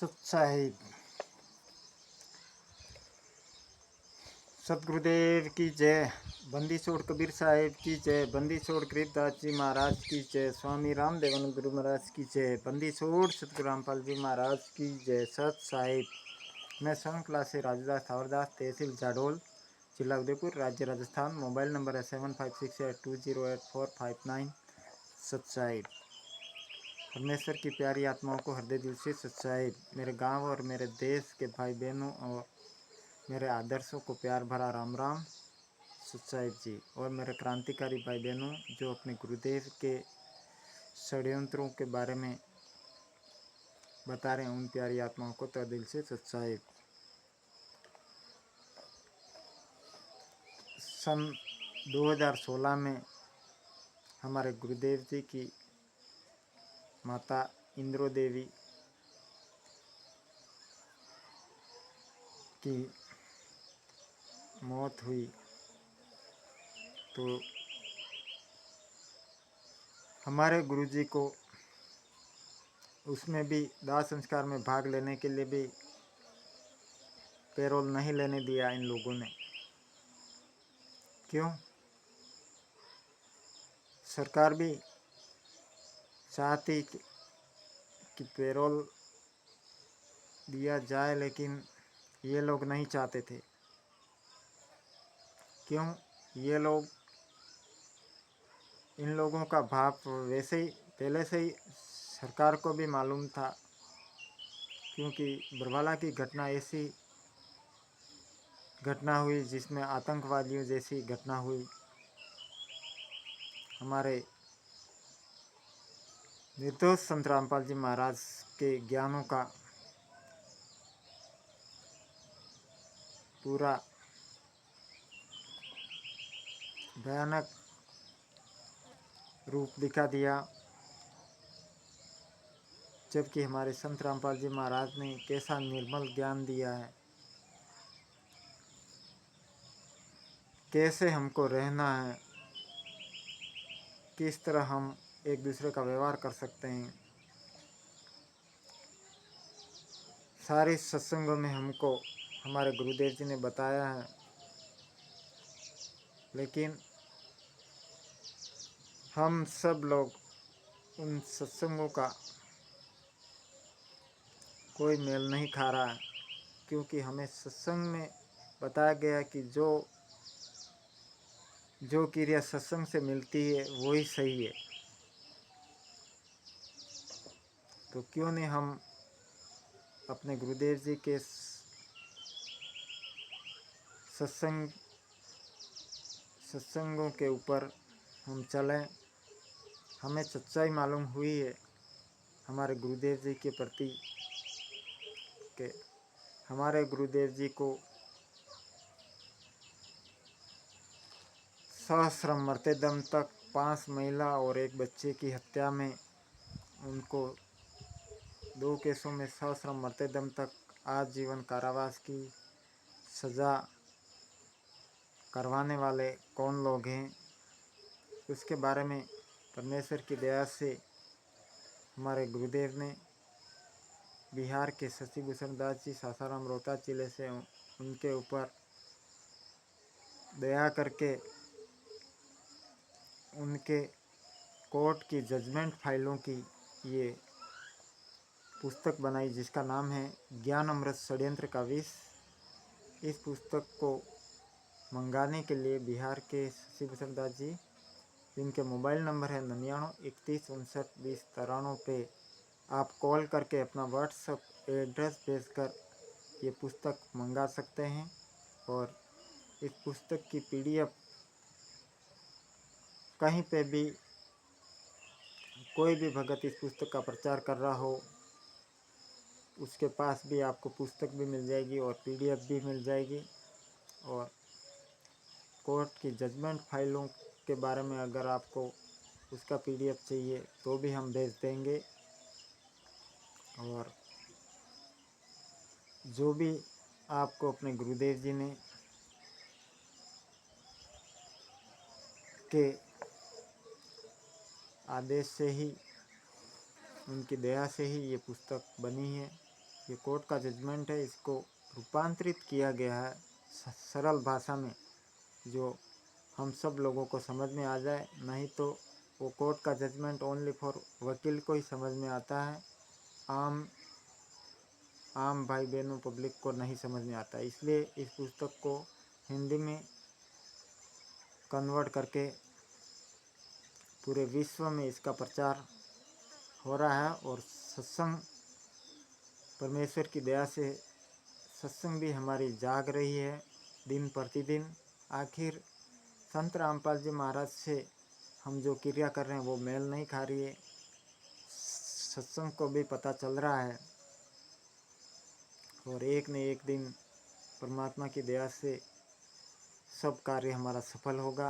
सत्साहिब सतगुरुदेव की जय। बंदी छोड़ कबीर साहिब की जय। बंदी छोड़ गरीबदास जी महाराज की जय। स्वामी रामदेवन गुरु महाराज की जय। बंदी छोड़ सतगुरु रामपाल जी महाराज की जय। सत साहिब। मैं स्वयं क्लास से राजदास थावरदास, तहसील जाडोल, जिला उदयपुर, राज्य राजस्थान। मोबाइल नंबर है 7568208459। सत साहिब। परमेश्वर की प्यारी आत्माओं को हृदय दिल से सत साहिब। मेरे गांव और मेरे देश के भाई बहनों और मेरे आदर्शों को प्यार भरा राम राम सत साहिब जी। और मेरे क्रांतिकारी भाई बहनों जो अपने गुरुदेव के षड्यंत्रों के बारे में बता रहे हैं, उन प्यारी आत्माओं को तहे दिल से सत साहिब। सन 2016 में हमारे गुरुदेव जी की माता इंद्रो देवी की मौत हुई, तो हमारे गुरुजी को उसमें भी दाह संस्कार में भाग लेने के लिए भी पैरोल नहीं लेने दिया इन लोगों ने। क्यों? सरकार भी चाहती कि पैरोल दिया जाए, लेकिन ये लोग नहीं चाहते थे। क्यों? ये लोग, इन लोगों का भाव वैसे ही पहले से ही सरकार को भी मालूम था, क्योंकि बरवाला की घटना ऐसी घटना हुई जिसमें आतंकवादियों जैसी घटना हुई। हमारे निर्दोष संत रामपाल जी महाराज के ज्ञानों का पूरा भयानक रूप दिखा दिया, जबकि हमारे संत रामपाल जी महाराज ने कैसा निर्मल ज्ञान दिया है, कैसे हमको रहना है, किस तरह हम एक दूसरे का व्यवहार कर सकते हैं। सारे सत्संगों में हमको हमारे गुरुदेव जी ने बताया है, लेकिन हम सब लोग उन सत्संगों का कोई मेल नहीं खा रहा है, क्योंकि हमें सत्संग में बताया गया कि जो क्रिया सत्संग से मिलती है वही सही है। तो क्यों नहीं हम अपने गुरुदेव जी के सत्संगों के ऊपर हम चलें। हमें सच्चाई मालूम हुई है हमारे गुरुदेव जी के प्रति के हमारे गुरुदेव जी को सश्रम मरते दम तक 5 महिला और 1 बच्चे की हत्या में उनको 2 केसों में सश्रम मरते दम तक आजीवन कारावास की सज़ा करवाने वाले कौन लोग हैं, उसके बारे में परमेश्वर की दया से हमारे गुरुदेव ने बिहार के शशिभूषण दास जी सासाराम रोहतास जिले से उनके ऊपर दया करके उनके कोर्ट की जजमेंट फाइलों की ये पुस्तक बनाई, जिसका नाम है ज्ञान अमृत षड्यंत्र का विष। इस पुस्तक को मंगाने के लिए बिहार के शशिभूषण दास जी, जिनके मोबाइल नंबर है 9931592093 पे आप कॉल करके अपना व्हाट्सएप एड्रेस भेजकर ये पुस्तक मंगा सकते हैं। और इस पुस्तक की पीडीएफ कहीं पे भी कोई भी भगत इस पुस्तक का प्रचार कर रहा हो, उसके पास भी आपको पुस्तक भी मिल जाएगी और पीडीएफ भी मिल जाएगी। और कोर्ट की जजमेंट फाइलों के बारे में अगर आपको उसका पीडीएफ चाहिए तो भी हम भेज देंगे। और जो भी आपको अपने गुरुदेव जी ने के आदेश से ही, उनकी दया से ही ये पुस्तक बनी है। ये कोर्ट का जजमेंट है, इसको रूपांतरित किया गया है सरल भाषा में, जो हम सब लोगों को समझ में आ जाए। नहीं तो वो कोर्ट का जजमेंट ओनली फॉर वकील को ही समझ में आता है, आम भाई बहनों पब्लिक को नहीं समझ में आता। इसलिए इस पुस्तक को हिंदी में कन्वर्ट करके पूरे विश्व में इसका प्रचार हो रहा है। और सत्संग, परमेश्वर की दया से सत्संग भी हमारी जाग रही है दिन प्रतिदिन। आखिर संत रामपाल जी महाराज से हम जो क्रिया कर रहे हैं वो मेल नहीं खा रही है, सत्संग को भी पता चल रहा है। और एक न एक दिन परमात्मा की दया से सब कार्य हमारा सफल होगा,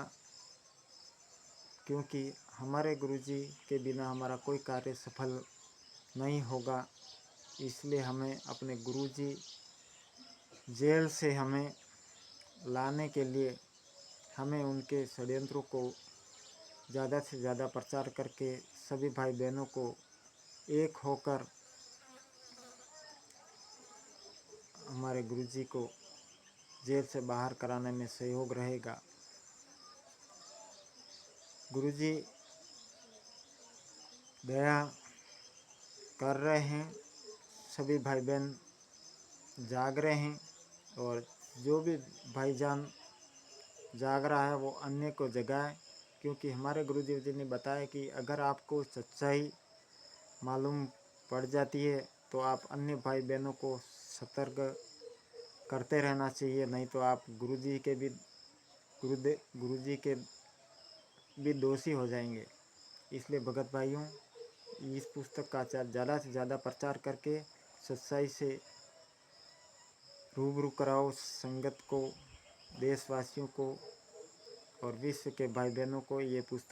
क्योंकि हमारे गुरुजी के बिना हमारा कोई कार्य सफल नहीं होगा। इसलिए हमें अपने गुरुजी जेल से हमें लाने के लिए हमें उनके षड्यंत्रों को ज़्यादा से ज़्यादा प्रचार करके सभी भाई बहनों को एक होकर हमारे गुरुजी को जेल से बाहर कराने में सहयोग रहेगा। गुरुजी दया कर रहे हैं, सभी भाई बहन जाग रहे हैं, और जो भी भाईजान जाग रहा है वो अन्य को जगाए। क्योंकि हमारे गुरुजी जी ने बताया कि अगर आपको सच्चाई मालूम पड़ जाती है तो आप अन्य भाई बहनों को सतर्क करते रहना चाहिए, नहीं तो आप गुरुजी के भी दोषी हो जाएंगे। इसलिए भगत भाइयों, इस पुस्तक का ज़्यादा से ज़्यादा प्रचार करके सच्चाई से रूबरू कराओ संगत को, देशवासियों को और विश्व के भाई बहनों को। ये पुस्तक